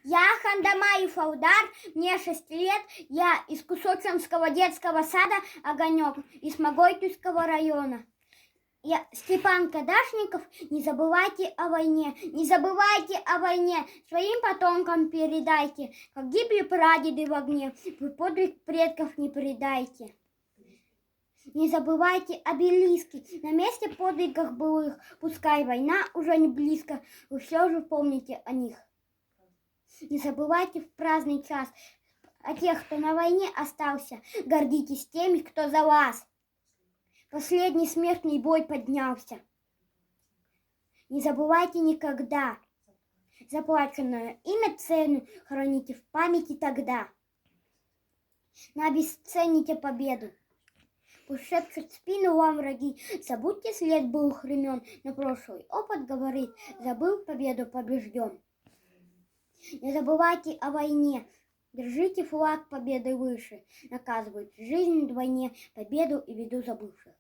Я Хандамаев Аудар, мне 6 лет, я из Кусочинского детского сада «Огонек» из Могойтовского района. Я Степан Кадашников, не забывайте о войне, не забывайте о войне, своим потомкам передайте, как гибли прадеды в огне, вы подвиг предков не предайте. Не забывайте обелиски, на месте подвигах былых, пускай война уже не близко, вы все же помните о них. Не забывайте в праздный час о тех, кто на войне остался, гордитесь теми, кто за вас. Последний смертный бой поднялся. Не забывайте никогда. Заплаченное имя цену храните в памяти тогда. Не обесцените победу. Пусть шепчут в спину вам враги. Забудьте след былых времен, но прошлый опыт говорит, забыл победу побежден. Не забывайте о войне. Держите флаг победы выше. Наказывают жизнь вдвойне, победу и беду забывших.